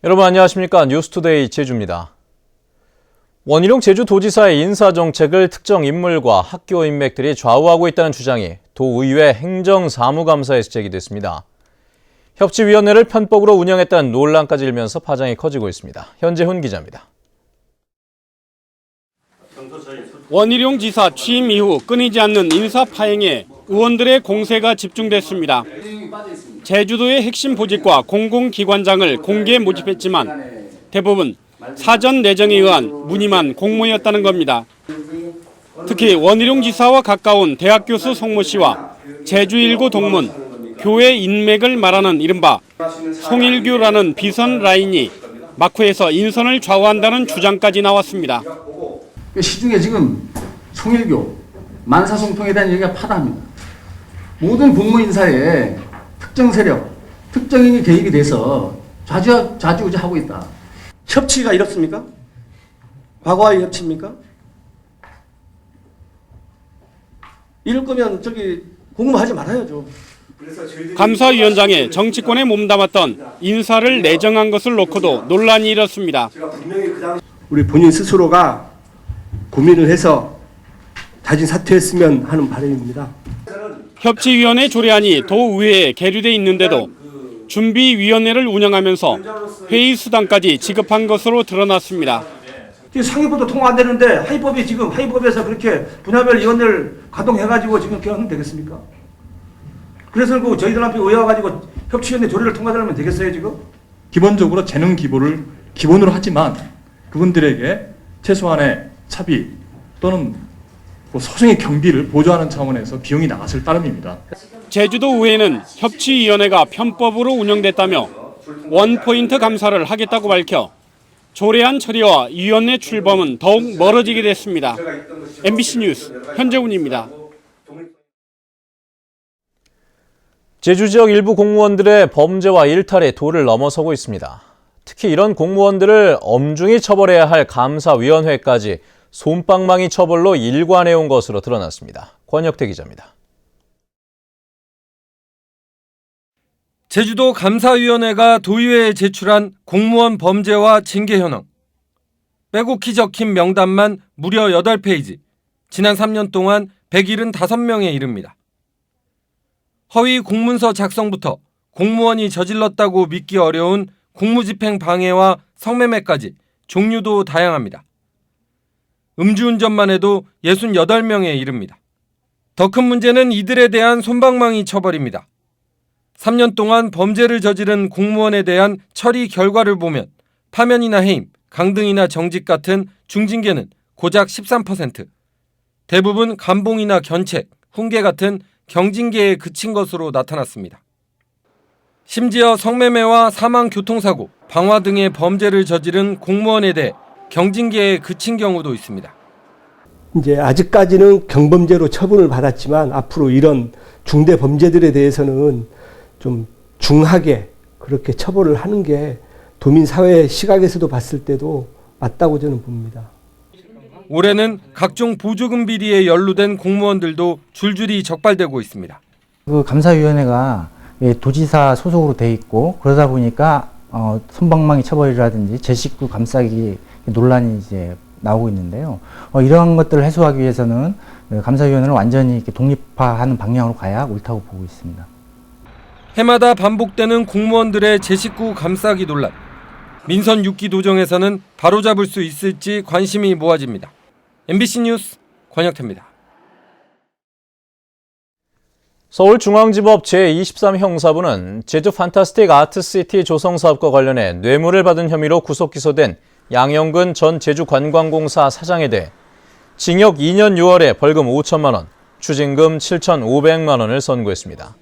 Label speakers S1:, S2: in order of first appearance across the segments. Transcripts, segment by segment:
S1: 여러분 안녕하십니까? 뉴스투데이 제주입니다. 원희룡 제주도지사의 인사정책을 특정 인물과 학교 인맥들이 좌우하고 있다는 주장이 도의회 행정사무감사에서 제기됐습니다. 협치위원회를 편법으로 운영했다는 논란까지 일면서 파장이 커지고 있습니다. 현재훈 기자입니다.
S2: 원희룡 지사 취임 이후 끊이지 않는 인사 파행에 의원들의 공세가 집중됐습니다. 제주도의 핵심 보직과 공공기관장을 공개 모집했지만 대부분 사전 내정에 의한 무늬만 공모였다는 겁니다. 특히 원희룡 지사와 가까운 대학 교수 송모 씨와 제주1구 동문, 교회 인맥을 말하는 이른바 송일교라는 비선 라인이 막후에서 인선을 좌우한다는 주장까지 나왔습니다.
S3: 시중에 지금 송일교, 만사송통에 대한 얘기가 파다합니다. 모든 공무 인사에 특정 세력, 특정인이 개입이 돼서 좌지우지하고 있다.
S4: 협치가 이렇습니까? 과거와의 협치입니까? 이럴 거면 공모하지 말아야죠.
S2: 감사위원장에 정치권에 몸담았던 인사를 내정한 것을 놓고도 논란이 일었습니다.
S4: 우리 본인 스스로가 고민을 해서 자진 사퇴했으면 하는 바람입니다.
S2: 협치위원회 조례안이 도의회에 계류돼 있는데도 준비위원회를 운영하면서 회의 수당까지 지급한 것으로 드러났습니다.
S3: 상위법도 통과 안 되는데 하위법에서 그렇게 분야별 위원회를 가동해가지고 지금 개헌하면 되겠습니까? 그래서 저희들 앞에 의해가지고 협치위원회 조례를 통과하면 되겠어요 지금?
S5: 기본적으로 재능 기부를 기본으로 하지만 그분들에게 최소한의 차비 또는 소송의 경비를 보조하는 차원에서 비용이 나갔을 따름입니다.
S2: 제주도의회는 협치위원회가 편법으로 운영됐다며 원포인트 감사를 하겠다고 밝혀 조례안 처리와 위원회 출범은 더욱 멀어지게 됐습니다. MBC 뉴스 현재훈입니다.
S1: 제주 지역 일부 공무원들의 범죄와 일탈이 도를 넘어서고 있습니다. 특히 이런 공무원들을 엄중히 처벌해야 할 감사위원회까지 솜방망이 처벌로 일관해온 것으로 드러났습니다. 권혁태 기자입니다.
S6: 제주도 감사위원회가 도의회에 제출한 공무원 범죄와 징계 현황. 빼곡히 적힌 명단만 무려 8페이지, 지난 3년 동안 175명에 이릅니다. 허위 공문서 작성부터 공무원이 저질렀다고 믿기 어려운 공무집행 방해와 성매매까지 종류도 다양합니다. 음주운전만 해도 68명에 이릅니다. 더 큰 문제는 이들에 대한 솜방망이 처벌입니다. 3년 동안 범죄를 저지른 공무원에 대한 처리 결과를 보면 파면이나 해임, 강등이나 정직 같은 중징계는 고작 13%, 대부분 감봉이나 견책, 훈계 같은 경징계에 그친 것으로 나타났습니다. 심지어 성매매와 사망 교통사고, 방화 등의 범죄를 저지른 공무원에 대해 경징계에 그친 경우도 있습니다.
S7: 이제 아직까지는 경범죄로 처분을 받았지만 앞으로 이런 중대 범죄들에 대해서는 좀 중하게 그렇게 처벌을 하는 게 도민 사회 시각에서도 봤을 때도 맞다고 저는 봅니다.
S6: 올해는 각종 보조금 비리에 연루된 공무원들도 줄줄이 적발되고 있습니다.
S8: 그 감사위원회가 도지사 소속으로 돼 있고 그러다 보니까 솜방망이 처벌이라든지 제 식구 감싸기 논란이 이제 나오고 있는데요. 이러한 것들을 해소하기 위해서는 감사위원회를 완전히 이렇게 독립화하는 방향으로 가야 옳다고 보고 있습니다.
S6: 해마다 반복되는 공무원들의 제 식구 감싸기 논란. 민선 6기 도정에서는 바로잡을 수 있을지 관심이 모아집니다. MBC 뉴스 권혁태입니다.
S1: 서울중앙지법 제23형사부는 제주 판타스틱 아트시티 조성사업과 관련해 뇌물을 받은 혐의로 구속 기소된 양영근 전 제주관광공사 사장에 대해 징역 2년 6월에 벌금 5천만 원, 추징금 7,500만 원을 선고했습니다.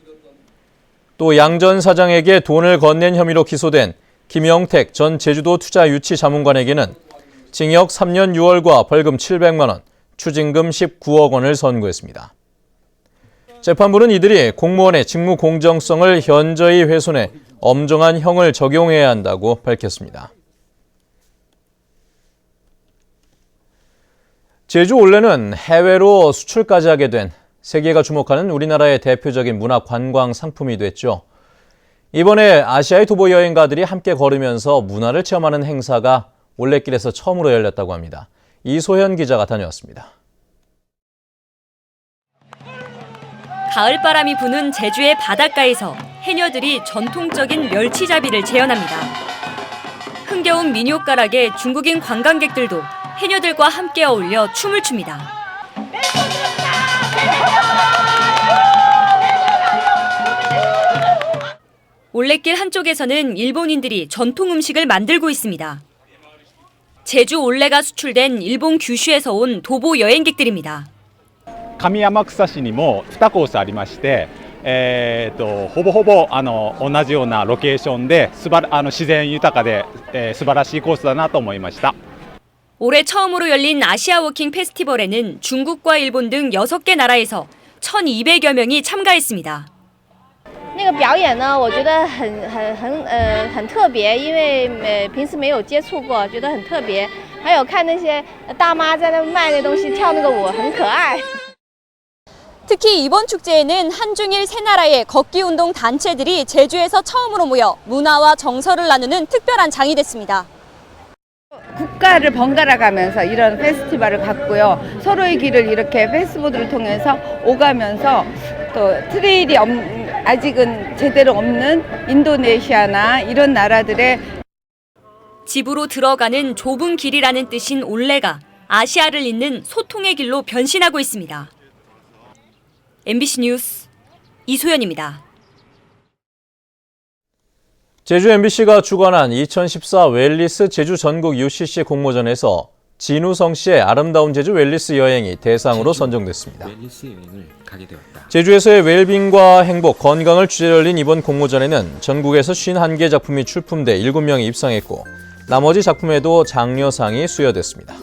S1: 또 양 전 사장에게 돈을 건넨 혐의로 기소된 김영택 전 제주도 투자유치자문관에게는 징역 3년 6월과 벌금 700만 원, 추징금 19억 원을 선고했습니다. 재판부는 이들이 공무원의 직무 공정성을 현저히 훼손해 엄정한 형을 적용해야 한다고 밝혔습니다. 제주 올레는 해외로 수출까지 하게 된 세계가 주목하는 우리나라의 대표적인 문화 관광 상품이 됐죠. 이번에 아시아의 도보 여행가들이 함께 걸으면서 문화를 체험하는 행사가 올레길에서 처음으로 열렸다고 합니다. 이소현 기자가 다녀왔습니다.
S9: 가을바람이 부는 제주의 바닷가에서 해녀들이 전통적인 멸치잡이를 재현합니다. 흥겨운 민요가락에 중국인 관광객들도 해녀들과 함께 어울려 춤을 춥니다. 올레길 한쪽에서는 일본인들이 전통 음식을 만들고 있습니다. 제주 올레가 수출된 일본 규슈에서 온 도보 여행객들입니다.
S10: 上天草市にも2コースありまして、ほぼほぼ同じようなロケーションで自然豊かで、素晴らしいコースだなと思いました。
S9: 올해 처음으로 열린 아시아 워킹 페스티벌에는 중국과 일본 등 6개 나라에서 1,200여 명이 참가했습니다.
S11: 那个表演呢，我觉得很特别，因为平时没有接触过，觉得很特别。还有看那些大妈在那卖那东西，跳那个舞，很可爱。
S9: 특히 이번 축제에는 한중일 세 나라의 걷기 운동 단체들이 제주에서 처음으로 모여 문화와 정서를 나누는 특별한 장이 됐습니다.
S12: 국가를 번갈아 가면서 이런 페스티벌을 갖고요. 서로의 길을 이렇게 패스보드를 통해서 오가면서 또 트레일이 아직은 제대로 없는 인도네시아나 이런 나라들의
S9: 집으로 들어가는 좁은 길이라는 뜻인 올레가 아시아를 잇는 소통의 길로 변신하고 있습니다. MBC 뉴스 이소연입니다.
S1: 제주 MBC가 주관한 2014 웰리스 제주 전국 UCC 공모전에서 진우성 씨의 아름다운 제주 웰리스 여행이 대상으로 선정됐습니다. 제주에서의 웰빙과 행복, 건강을 주제로 열린 이번 공모전에는 전국에서 51개 작품이 출품돼 7명이 입상했고 나머지 작품에도 장려상이 수여됐습니다.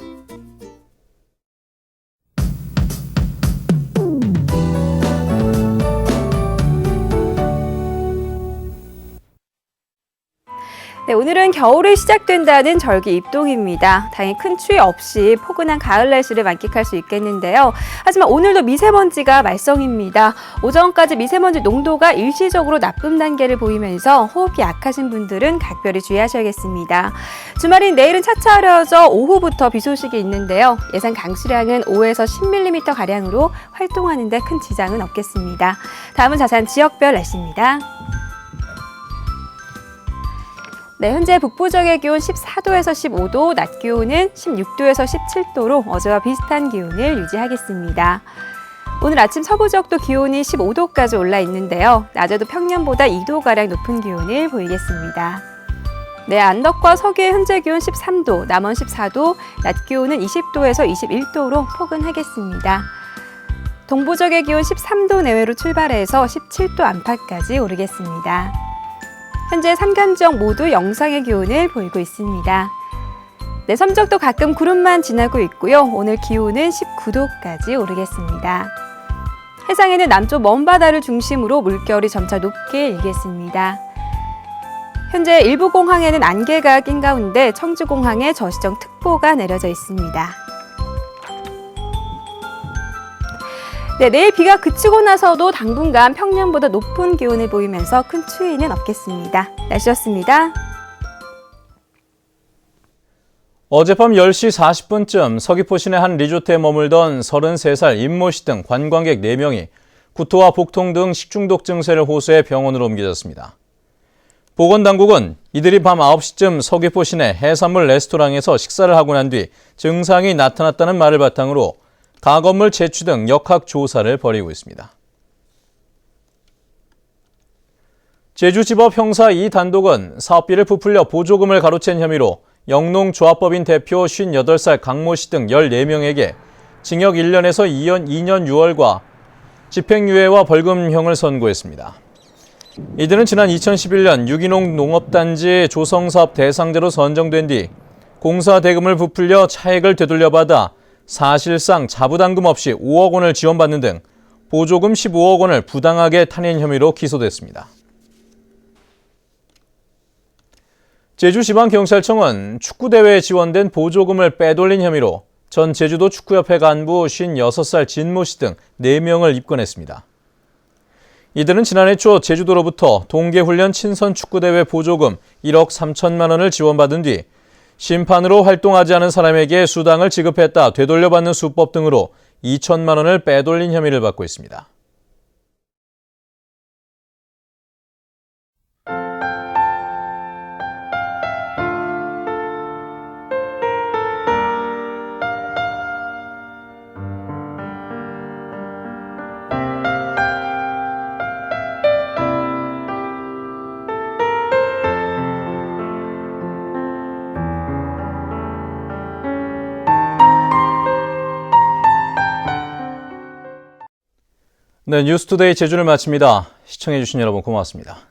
S13: 네, 오늘은 겨울이 시작된다는 절기 입동입니다. 다행히 큰 추위 없이 포근한 가을 날씨를 만끽할 수 있겠는데요. 하지만 오늘도 미세먼지가 말썽입니다. 오전까지 미세먼지 농도가 일시적으로 나쁨 단계를 보이면서 호흡기 약하신 분들은 각별히 주의하셔야겠습니다. 주말인 내일은 차차 흐려져 오후부터 비 소식이 있는데요. 예상 강수량은 5에서 10mm가량으로 활동하는 데 큰 지장은 없겠습니다. 다음은 자세한 지역별 날씨입니다. 네, 현재 북부 지역의 기온 14도에서 15도, 낮 기온은 16도에서 17도로 어제와 비슷한 기온을 유지하겠습니다. 오늘 아침 서부 지역도 기온이 15도까지 올라 있는데요. 낮에도 평년보다 2도가량 높은 기온을 보이겠습니다. 네, 안덕과 서귀의 현재 기온 13도, 남원 14도, 낮 기온은 20도에서 21도로 포근하겠습니다. 동부 지역의 기온 13도 내외로 출발해서 17도 안팎까지 오르겠습니다. 현재 3간 지역 모두 영상의 기온을 보이고 있습니다. 네, 섬적도 가끔 구름만 지나고 있고요. 오늘 기온은 19도까지 오르겠습니다. 해상에는 남쪽 먼바다를 중심으로 물결이 점차 높게 일겠습니다. 현재 일부 공항에는 안개가 낀 가운데 청주공항에 저시정 특보가 내려져 있습니다. 네, 내일 비가 그치고 나서도 당분간 평년보다 높은 기온을 보이면서 큰 추위는 없겠습니다. 날씨였습니다.
S1: 어젯밤 10시 40분쯤 서귀포 시내 한 리조트에 머물던 33살 임모 씨 등 관광객 4명이 구토와 복통 등 식중독 증세를 호소해 병원으로 옮겨졌습니다. 보건당국은 이들이 밤 9시쯤 서귀포 시내 해산물 레스토랑에서 식사를 하고 난 뒤 증상이 나타났다는 말을 바탕으로 가건물 채취 등 역학 조사를 벌이고 있습니다. 제주지법 형사 2단독은 사업비를 부풀려 보조금을 가로챈 혐의로 영농조합법인 대표 58살 강모 씨 등 14명에게 징역 1년에서 2년 6월과 집행유예와 벌금형을 선고했습니다. 이들은 지난 2011년 유기농 농업단지 조성사업 대상자로 선정된 뒤 공사 대금을 부풀려 차액을 되돌려받아 사실상 자부담금 없이 5억 원을 지원받는 등 보조금 15억 원을 부당하게 타낸 혐의로 기소됐습니다. 제주지방경찰청은 축구대회에 지원된 보조금을 빼돌린 혐의로 전 제주도 축구협회 간부 56살 진모 씨 등 4명을 입건했습니다. 이들은 지난해 초 제주도로부터 동계훈련 친선축구대회 보조금 1억 3천만 원을 지원받은 뒤 심판으로 활동하지 않은 사람에게 수당을 지급했다 되돌려받는 수법 등으로 2천만 원을 빼돌린 혐의를 받고 있습니다. 네, 뉴스투데이 제주를 마칩니다. 시청해주신 여러분 고맙습니다.